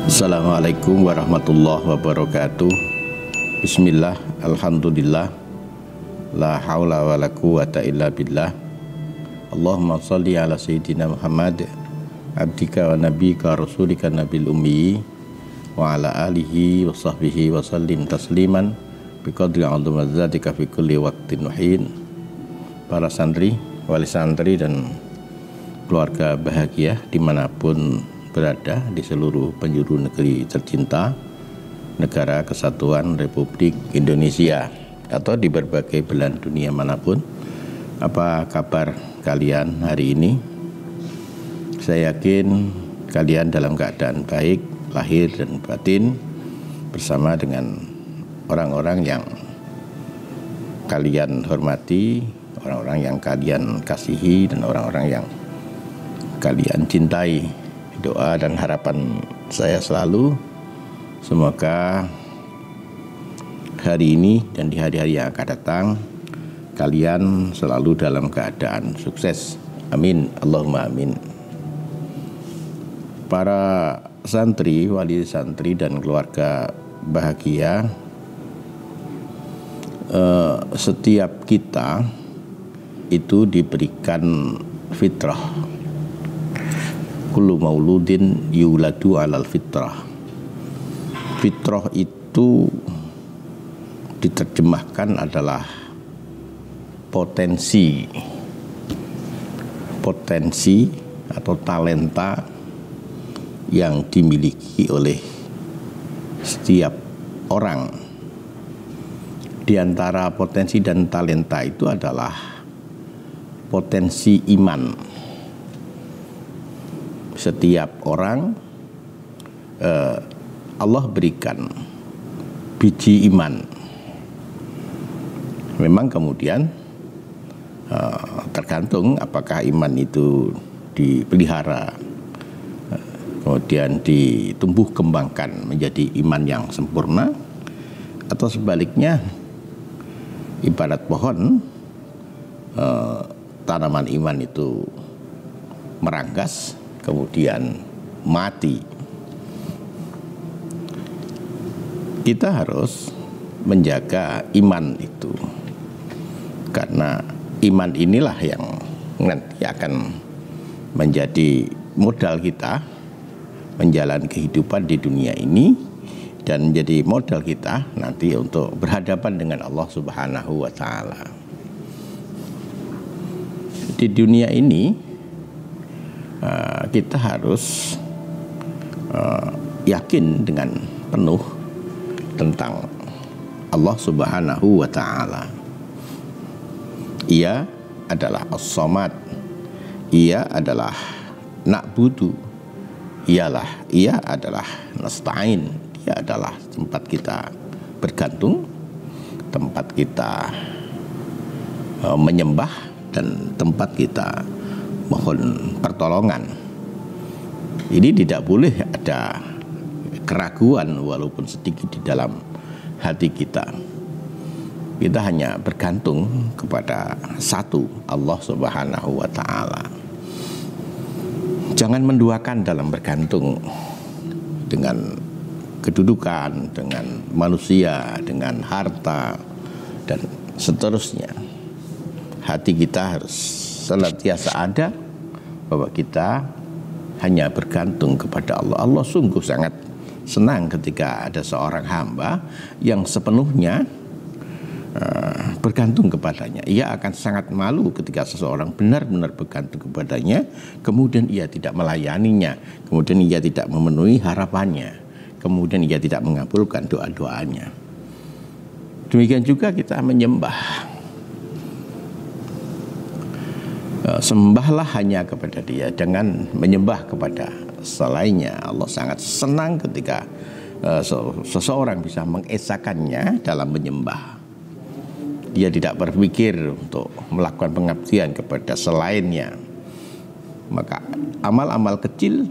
Assalamualaikum warahmatullahi wabarakatuh. Bismillah, alhamdulillah, la haula wa la quwata illa billah. Allahumma salli ala sayyidina Muhammad abdika wa nabika rasulika nabil ummi wa ala alihi wa sahbihi wa sallim tasliman biqadri azzatika fi kulli waqtin wahin. Para santri, wali santri dan keluarga bahagia dimanapun berada di seluruh penjuru negeri tercinta, negara kesatuan Republik Indonesia, atau di berbagai belahan dunia manapun. Apa kabar kalian hari ini? Saya yakin kalian dalam keadaan baik, lahir dan batin, bersama dengan orang-orang yang kalian hormati, orang-orang yang kalian kasihi, dan orang-orang yang kalian cintai. Doa dan harapan saya selalu semoga hari ini dan di hari-hari yang akan datang kalian selalu dalam keadaan sukses. Amin, Allahumma amin. Para santri, wali santri dan keluarga bahagia, setiap kita itu diberikan fitrah. Kullu mauludin yuladu alal fitrah. Fitrah itu diterjemahkan adalah potensi atau talenta yang dimiliki oleh setiap orang. Di antara potensi dan talenta itu adalah potensi iman. Setiap orang Allah berikan biji iman. Memang kemudian tergantung apakah iman itu dipelihara, kemudian ditumbuh kembangkan menjadi iman yang sempurna, atau sebaliknya ibarat pohon, tanaman iman itu meranggas kemudian mati. Kita harus menjaga iman itu, karena iman inilah yang nanti akan menjadi modal kita menjalani kehidupan di dunia ini, dan menjadi modal kita nanti untuk berhadapan dengan Allah Subhanahu wa Ta'ala. Di dunia ini kita harus yakin dengan penuh tentang Allah Subhanahu wa Ta'ala. Ia adalah As-Samad, Ia adalah Na'budu, Ia adalah Nasta'in. Ia adalah tempat kita bergantung, tempat kita menyembah, dan tempat kita mohon pertolongan. Ini tidak boleh ada keraguan walaupun sedikit di dalam hati kita. Kita hanya bergantung kepada satu, Allah Subhanahu wa Ta'ala. Jangan menduakan dalam bergantung dengan kedudukan, dengan manusia, dengan harta, dan seterusnya. Hati kita harus senantiasa ada bahwa kita hanya bergantung kepada Allah. Allah sungguh sangat senang ketika ada seorang hamba yang sepenuhnya bergantung kepadanya. Ia akan sangat malu ketika seseorang benar-benar bergantung kepadanya, kemudian ia tidak melayaninya, kemudian ia tidak memenuhi harapannya, kemudian ia tidak mengabulkan doa-doanya. Demikian juga kita menyembah. Sembahlah hanya kepada Dia, jangan menyembah kepada selainnya. Allah sangat senang ketika seseorang bisa mengesakannya dalam menyembah. Dia tidak berpikir untuk melakukan pengabdian kepada selainnya. Maka amal-amal kecil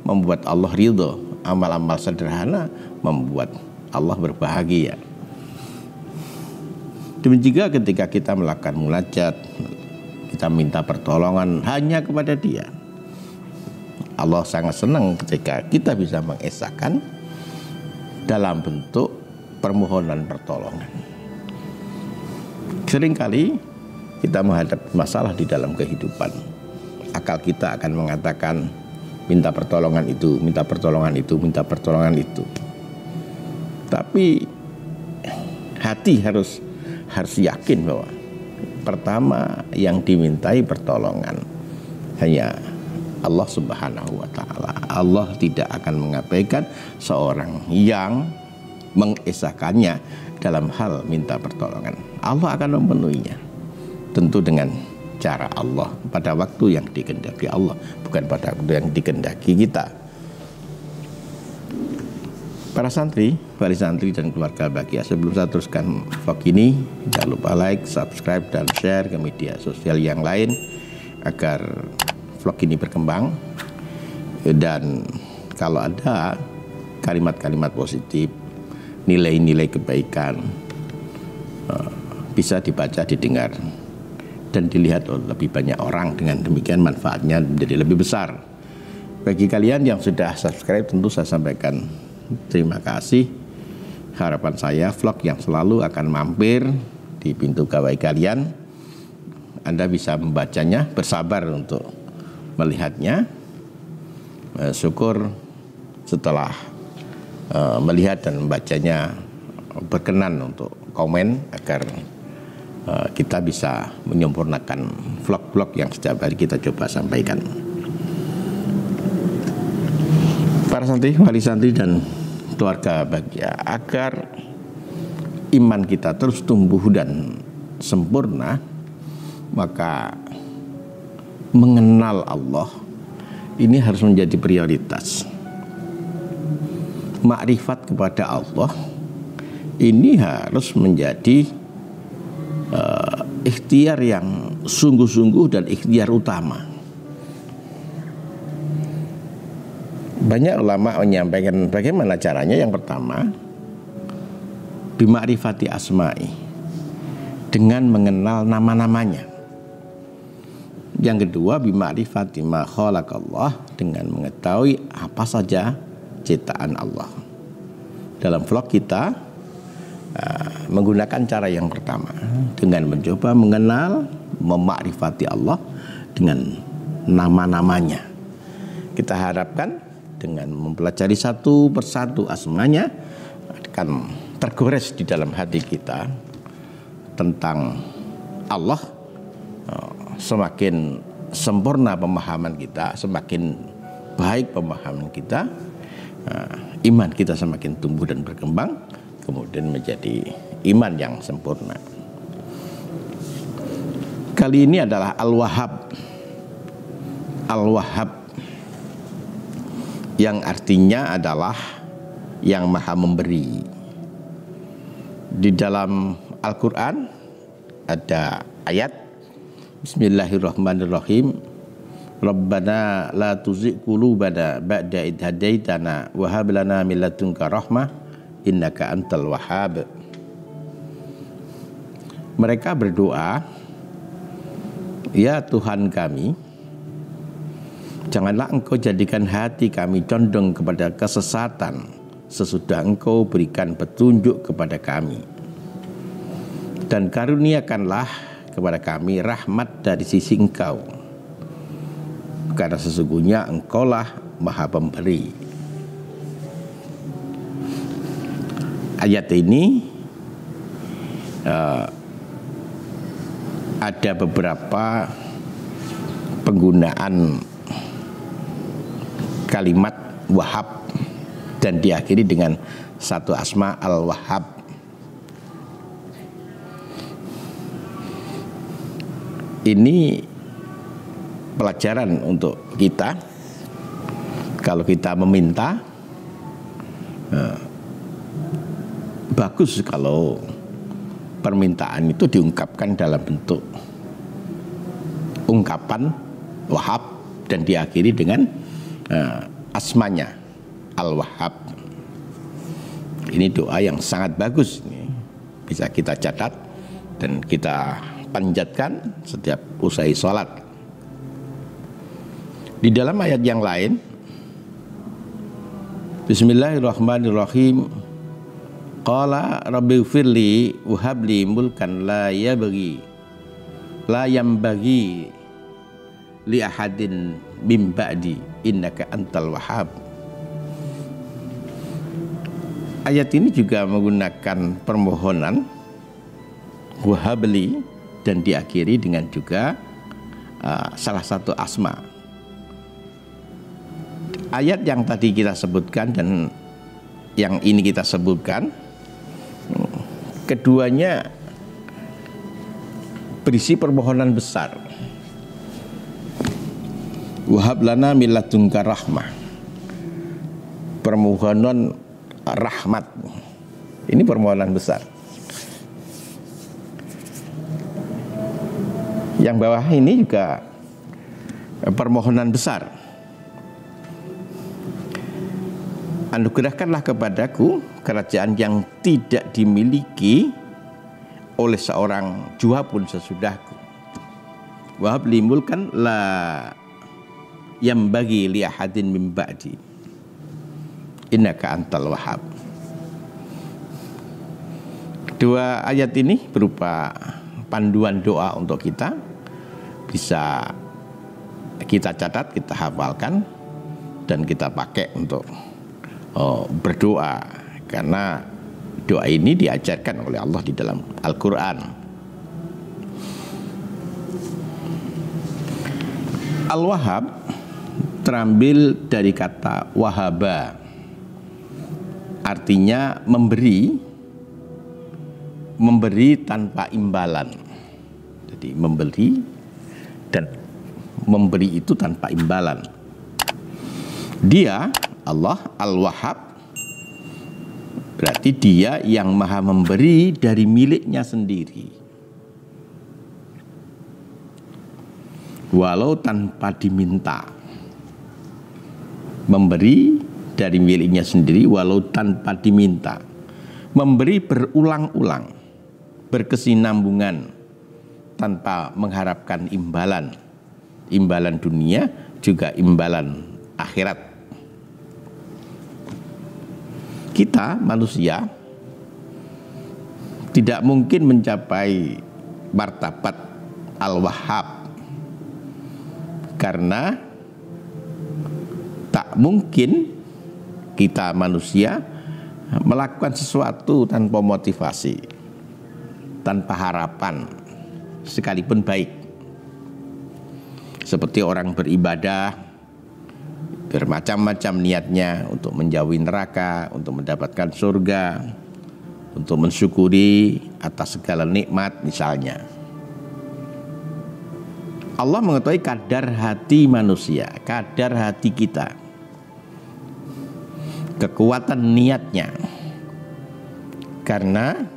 membuat Allah ridho, amal-amal sederhana membuat Allah berbahagia. Demikian juga ketika kita melakukan munajat, kita minta pertolongan hanya kepada Dia. Allah sangat senang ketika kita bisa mengesahkan dalam bentuk permohonan pertolongan. Seringkali kita menghadapi masalah di dalam kehidupan, akal kita akan mengatakan minta pertolongan itu, minta pertolongan itu, minta pertolongan itu. Tapi hati harus yakin bahwa pertama yang dimintai pertolongan hanya Allah Subhanahu wa Ta'ala. Allah tidak akan mengabaikan seorang yang mengesahkannya dalam hal minta pertolongan. Allah akan memenuhinya, tentu dengan cara Allah, pada waktu yang dikehendaki Allah, bukan pada waktu yang dikehendaki kita. Para santri, wali santri dan keluarga bahagia, sebelum saya teruskan vlog ini, jangan lupa like, subscribe, dan share ke media sosial yang lain agar vlog ini berkembang. Dan kalau ada kalimat-kalimat positif, nilai-nilai kebaikan, bisa dibaca, didengar, dan dilihat oleh lebih banyak orang. Dengan demikian manfaatnya menjadi lebih besar. Bagi kalian yang sudah subscribe, tentu saya sampaikan terima kasih. Harapan saya vlog yang selalu akan mampir di pintu gawai kalian, Anda bisa membacanya, bersabar untuk melihatnya. Syukur setelah melihat dan membacanya berkenan untuk komen agar kita bisa menyempurnakan vlog-vlog yang setiap hari kita coba sampaikan. Para santri, wali santri, dan keluarga bahagia, agar iman kita terus tumbuh dan sempurna, maka mengenal Allah ini harus menjadi prioritas. Makrifat kepada Allah ini harus menjadi ikhtiar yang sungguh-sungguh dan ikhtiar utama. Banyak ulama menyampaikan bagaimana caranya. Yang pertama, bimakrifati asma'i, dengan mengenal nama-namanya. Yang kedua, bimakrifati ma khalaqallah, dengan mengetahui apa saja ciptaan Allah. Dalam vlog kita menggunakan cara yang pertama, dengan mencoba mengenal, memakrifati Allah dengan nama-namanya. Kita harapkan dengan mempelajari satu persatu asmanya akan tergores di dalam hati kita tentang Allah. Semakin sempurna pemahaman kita, semakin baik pemahaman kita, iman kita semakin tumbuh dan berkembang, kemudian menjadi iman yang sempurna. Kali ini adalah Al-Wahhab. Al-Wahhab yang artinya adalah yang maha memberi. Di dalam Al-Quran ada ayat Bismillahirrahmanirrahim. Rabbana la tuzigh qulubana ba'da idh hadaitana wa hab lana min ladunka rahmah innaka antal wahhab. Mereka berdoa, ya Tuhan kami, janganlah Engkau jadikan hati kami condong kepada kesesatan sesudah Engkau berikan petunjuk kepada kami, dan karuniakanlah kepada kami rahmat dari sisi Engkau, karena sesungguhnya Engkaulah maha pemberi. Ayat ini ada beberapa penggunaan kalimat Wahhab dan diakhiri dengan satu asma Al-Wahhab. Ini pelajaran untuk kita. Kalau kita meminta, bagus kalau permintaan itu diungkapkan dalam bentuk ungkapan Wahhab dan diakhiri dengan asmanya Al-Wahhab. Ini doa yang sangat bagus, ini bisa kita catat dan kita panjatkan setiap usai sholat. Di dalam ayat yang lain, Bismillahirrahmanirrahim, qala rabbighfirli wahabli mulkan la yambaghi li ahadin min ba'di innaka antal wahhab. Ayat ini juga menggunakan permohonan wahabli dan diakhiri dengan juga salah satu asma. Ayat yang tadi kita sebutkan dan yang ini kita sebutkan, keduanya berisi permohonan besar. Wahab lana min ladunka rahmah, permohonan rahmat. Ini permohonan besar. Yang bawah ini juga permohonan besar. Anugerahkanlah kepadaku kerajaan yang tidak dimiliki oleh seorang jua pun sesudahku. Wahab li mulkan la yambaghi li ahadin min ba'di innaka antal wahhab. Dua ayat ini berupa panduan doa untuk kita, bisa kita catat, kita hafalkan, dan kita pakai untuk berdoa, karena doa ini diajarkan oleh Allah di dalam Al-Quran. Al-Wahhab terambil dari kata wahaba, artinya memberi tanpa imbalan. Jadi memberi dan memberi itu tanpa imbalan. Dia, Allah Al-Wahhab, berarti dia yang maha memberi dari miliknya sendiri, walau tanpa diminta. Memberi dari miliknya sendiri walau tanpa diminta. Memberi berulang-ulang, berkesinambungan, tanpa mengharapkan imbalan. Imbalan dunia juga imbalan akhirat. Kita manusia tidak mungkin mencapai martabat Al-Wahhab, karena tak mungkin kita manusia melakukan sesuatu tanpa motivasi, tanpa harapan, sekalipun baik. Seperti orang beribadah, bermacam-macam niatnya untuk menjauhi neraka, untuk mendapatkan surga, untuk mensyukuri atas segala nikmat misalnya. Allah mengetahui kadar hati manusia, kadar hati kita, kekuatan niatnya, karena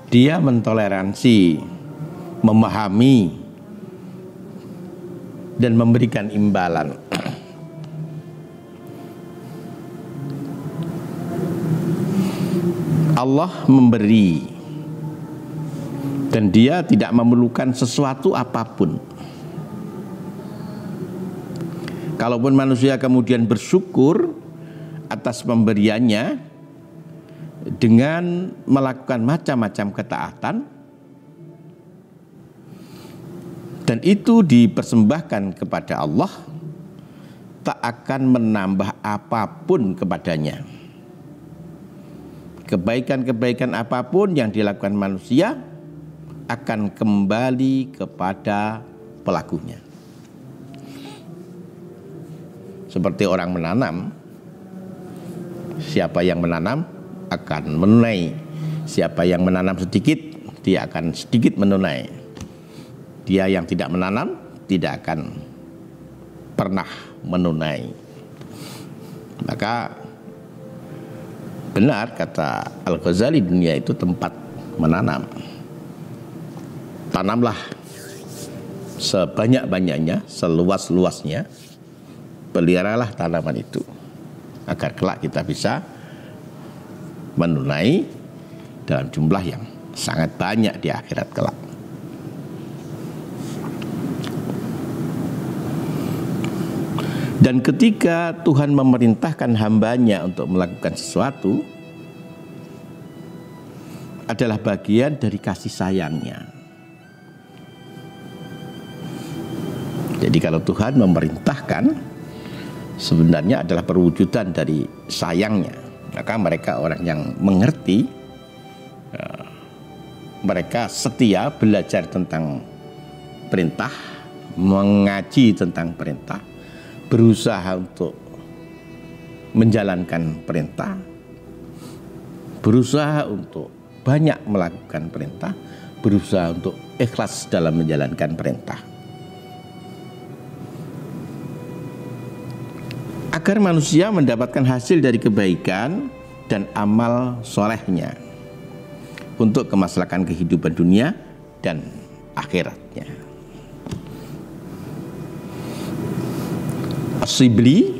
dia mentoleransi, memahami, dan memberikan imbalan. Allah memberi, dan dia tidak memerlukan sesuatu apapun. Kalaupun manusia kemudian bersyukur atas pemberiannya dengan melakukan macam-macam ketaatan, dan itu dipersembahkan kepada Allah, tak akan menambah apapun kepadanya. Kebaikan-kebaikan apapun yang dilakukan manusia akan kembali kepada pelakunya. Seperti orang menanam, siapa yang menanam akan menunai. Siapa yang menanam sedikit, dia akan sedikit menunai. Dia yang tidak menanam tidak akan pernah menunai. Maka benar kata Al-Ghazali, dunia itu tempat menanam. Tanamlah sebanyak-banyaknya, seluas-luasnya, peliharalah tanaman itu, agar kelak kita bisa menunai dalam jumlah yang sangat banyak di akhirat kelak. Dan ketika Tuhan memerintahkan hambanya untuk melakukan sesuatu, adalah bagian dari kasih sayangnya. Jadi kalau Tuhan memerintahkan, sebenarnya adalah perwujudan dari sayangnya. Maka mereka orang yang mengerti, mereka setia belajar tentang perintah, mengaji tentang perintah, berusaha untuk menjalankan perintah, berusaha untuk banyak melakukan perintah, berusaha untuk ikhlas dalam menjalankan perintah. Agar manusia mendapatkan hasil dari kebaikan dan amal solehnya untuk kemaslahan kehidupan dunia dan akhiratnya. As-Sibli,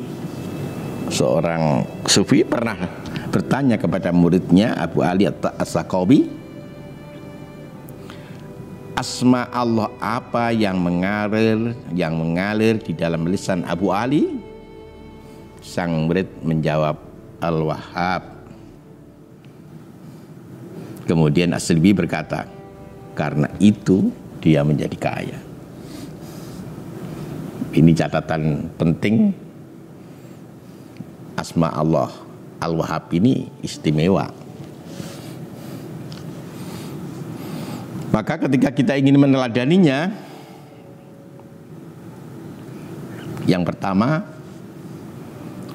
seorang sufi, pernah bertanya kepada muridnya Abu Ali As-Saqawi, asma Allah apa yang mengalir di dalam lisan Abu Ali? Sang murid menjawab, Al-Wahhab. Kemudian As-Sibli berkata, karena itu dia menjadi kaya. Ini catatan penting, asma Allah Al-Wahhab ini istimewa. Maka ketika kita ingin meneladaninya, yang pertama,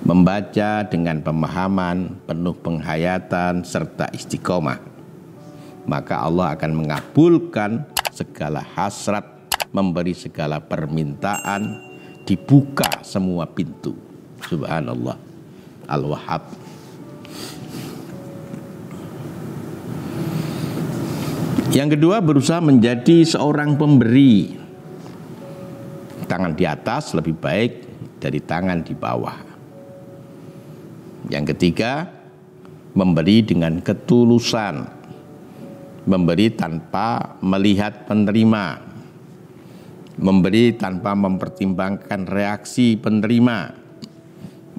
membaca dengan pemahaman, penuh penghayatan, serta istiqomah. Maka Allah akan mengabulkan segala hasrat, memberi segala permintaan, dibuka semua pintu. Subhanallah. Al-Wahhab. Yang kedua, berusaha menjadi seorang pemberi. Tangan di atas lebih baik dari tangan di bawah. Yang ketiga, memberi dengan ketulusan, memberi tanpa melihat penerima, memberi tanpa mempertimbangkan reaksi penerima,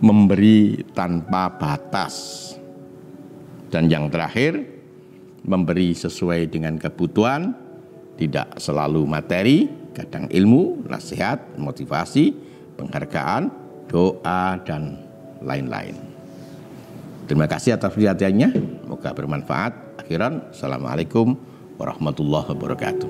memberi tanpa batas. Dan yang terakhir, memberi sesuai dengan kebutuhan, tidak selalu materi, kadang ilmu, nasihat, motivasi, penghargaan, doa, dan lain-lain. Terima kasih atas perhatiannya, semoga bermanfaat. Akhiran, Assalamualaikum warahmatullahi wabarakatuh.